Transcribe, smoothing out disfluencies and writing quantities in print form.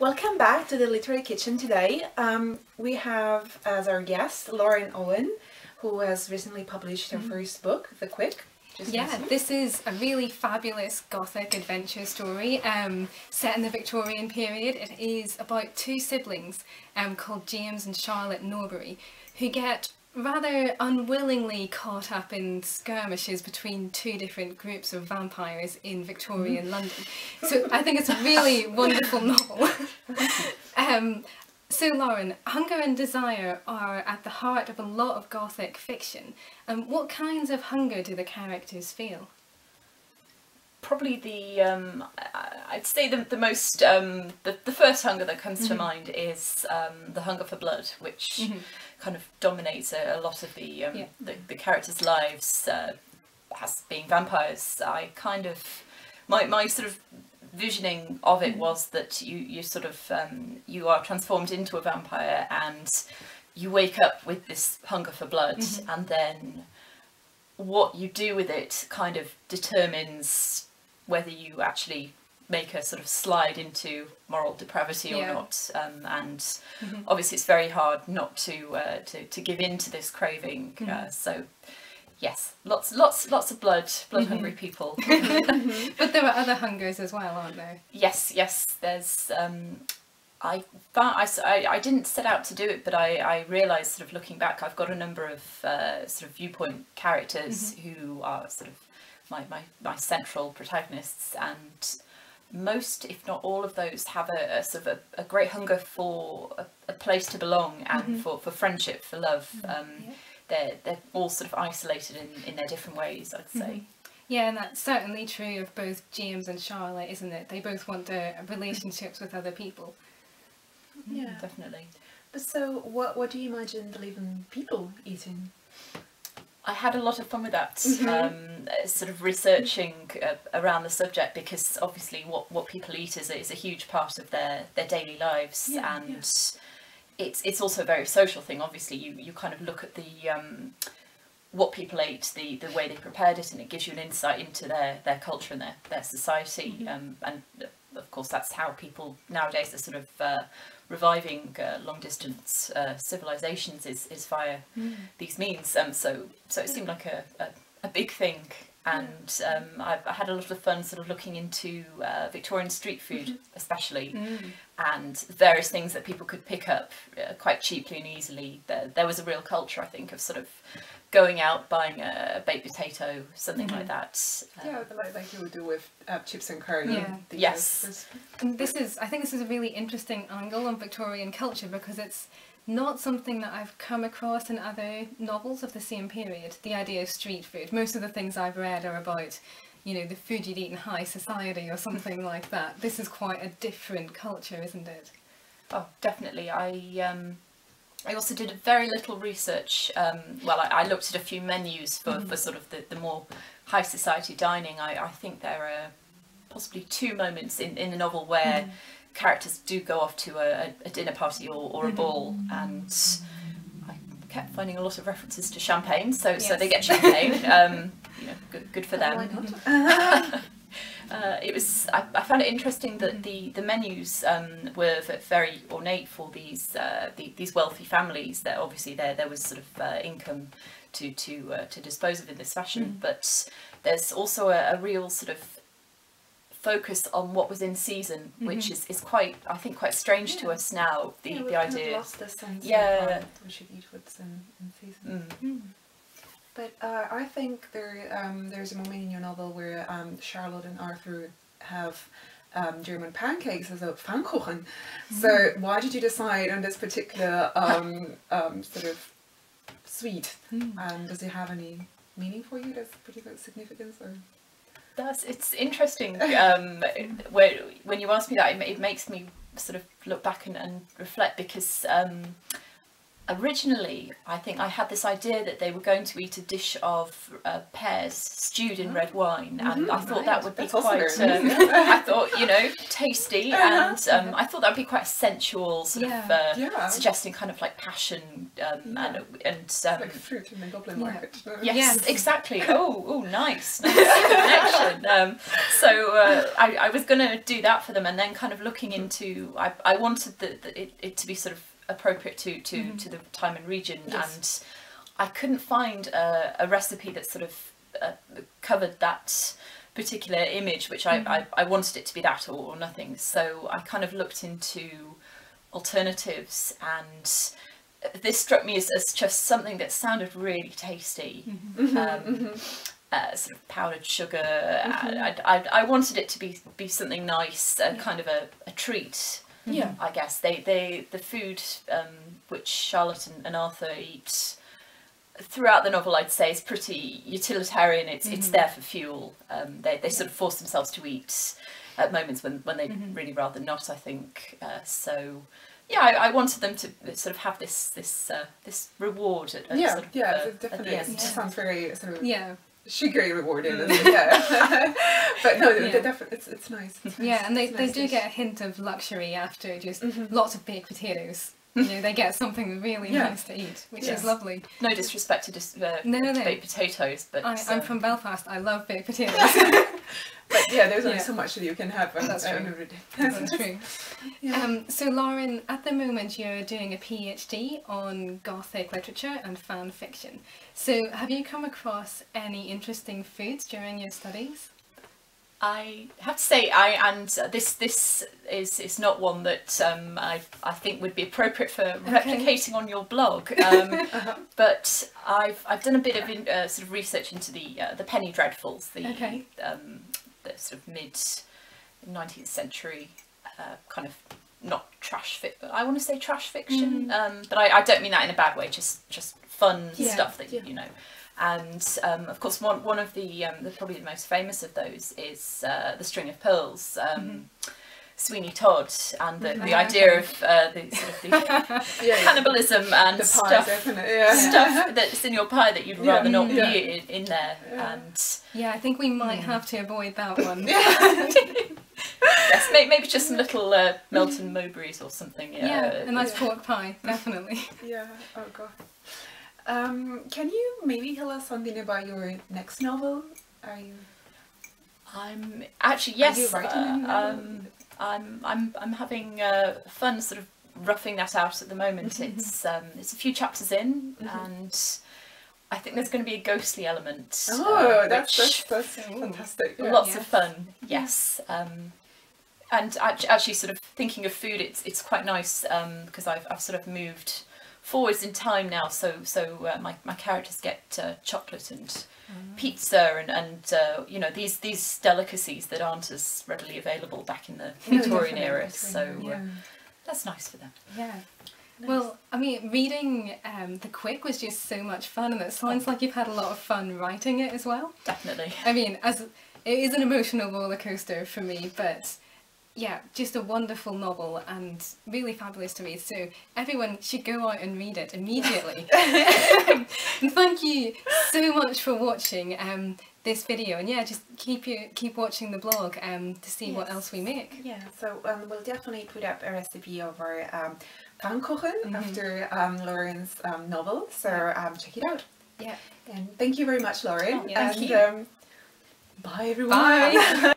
Welcome back to the Literary Kitchen today. We have as our guest Lauren Owen, who has recently published her first book, The Quick. This is a really fabulous gothic adventure story set in the Victorian period. It is about two siblings called James and Charlotte Norbury, who get rather unwillingly caught up in skirmishes between two different groups of vampires in Victorian London. So I think it's a really wonderful novel. So Lauren, hunger and desire are at the heart of a lot of gothic fiction. What kinds of hunger do the characters feel? Probably I'd say the most, the first hunger that comes to mind is the hunger for blood, which kind of dominates a lot of the characters' lives, as being vampires. I kind of, my sort of visioning of it was that you sort of, you are transformed into a vampire and you wake up with this hunger for blood, and then what you do with it kind of determines whether you actually make a sort of slide into moral depravity or not, and obviously it's very hard not to give in to this craving. So yes, lots of blood hungry people. But there are other hungers as well, aren't there? Yes. There's I didn't set out to do it, but I realised, sort of looking back, I've got a number of sort of viewpoint characters who are sort of my central protagonists, and most, if not all of those, have a sort of a great hunger for a place to belong and for friendship, for love. They're all sort of isolated in their different ways, I'd say. Yeah, and that's certainly true of both James and Charlotte, isn't it? They both want relationships with other people. Yeah, definitely. But so, what do you imagine the living people eating? I had a lot of fun with that, sort of researching around the subject, because obviously what people eat is a huge part of their daily lives, and it's also a very social thing. Obviously, you kind of look at the what people ate, the way they prepared it, and it gives you an insight into their culture and their society, and of course that's how people nowadays are sort of reviving long distance civilizations is via these means. So it seemed like a big thing, and I had a lot of fun sort of looking into Victorian street food especially, and various things that people could pick up quite cheaply and easily. There was a real culture, I think, of sort of going out, buying a baked potato, something like that. Like you would do with chips and curry. Yeah. Yes. And I think this is a really interesting angle on Victorian culture, because it's not something that I've come across in other novels of the same period. The idea of street food. Most of the things I've read are about, you know, the food you'd eat in high society or something like that. This is quite a different culture, isn't it? Oh, definitely. I also did very little research. Well, I looked at a few menus for sort of the more high society dining. I think there are possibly two moments in the novel where characters do go off to a dinner party or a ball, and I kept finding a lot of references to champagne, so they get champagne. You know, good for them. Why not? I found it interesting that the menus were very ornate for these wealthy families. That obviously there was sort of income to dispose of in this fashion, but there's also a real sort of focus on what was in season, which is quite, I think, quite strange to us now. The idea. Kind of lost the sense of we should eat what's in season. But I think there's a moment in your novel where Charlotte and Arthur have German pancakes as a Pfannkuchen. So why did you decide on this particular sort of sweet? Does it have any meaning for you? That's particular significance, or? It's interesting. When you ask me that, it makes me sort of look back and reflect, because originally, I think I had this idea that they were going to eat a dish of pears stewed in red wine, and I thought that would be quite. I thought, you know, tasty, and I thought that would be quite a sensual sort of suggesting kind of like passion and like fruit in the Dublin market. Yes, exactly. Oh, nice connection. So I was going to do that for them, and then kind of looking into. I wanted it to be sort of appropriate to the time and region, and I couldn't find a recipe that sort of covered that particular image, which I wanted it to be that or nothing. So I kind of looked into alternatives, and this struck me as just something that sounded really tasty. Sort of powdered sugar. I wanted it to be something nice, kind of a treat. Yeah, I guess the food which Charlotte and Arthur eat throughout the novel, I'd say, is pretty utilitarian. It's there for fuel. They sort of force themselves to eat at moments when they'd really rather not, I think. So yeah, I wanted them to sort of have this reward at sort of, definitely. at the end. It sounds very sort of sugary rewarding, but no, it's nice. And they do get a hint of luxury after just lots of baked potatoes. You know, they get something really nice to eat, which is lovely. No disrespect to baked potatoes, but I'm from Belfast. I love baked potatoes. But yeah, there's only so much that you can have. That's true. That's true. So Lauren, at the moment you're doing a PhD on Gothic literature and fan fiction. So have you come across any interesting foods during your studies? I have to say, this is not one that I think would be appropriate for replicating on your blog. But I've done a bit of sort of research into the penny dreadfuls, the sort of mid 19th century kind of not trash fiction. I want to say trash fiction, but I don't mean that in a bad way. Just fun stuff that you know. And of course, one of the probably the most famous of those is The String of Pearls, Sweeney Todd, and the idea of the sort of the cannibalism and the stuff that's in your pie that you'd rather not be in there. And I think we might have to avoid that one. Yes, maybe just some little Melton Mowbrays or something. A nice pork pie, definitely. Oh god. Can you maybe tell us something about your next novel? Are you? I'm actually yes. Are you writing I'm having fun sort of roughing that out at the moment. It's a few chapters in, and I think there's going to be a ghostly element. Oh, that's fantastic. Lots of fun. Yes. And actually, sort of thinking of food, it's quite nice because I've sort of moved forwards in time now, so my characters get chocolate and pizza and you know, these delicacies that aren't as readily available back in the Victorian era, so that's nice for them. Nice. Well, I mean, reading The Quick was just so much fun, and it sounds like you've had a lot of fun writing it as well. Definitely. I mean, it is an emotional roller coaster for me, but yeah, just a wonderful novel and really fabulous to read. So everyone should go out and read it immediately. And thank you so much for watching this video, and just keep watching the blog to see what else we make. Yeah, so we'll definitely put up a recipe of our Pfannkuchen after Lauren's novel. So check it out. Yeah, and thank you very much, Lauren. Thank you. Bye everyone. Bye.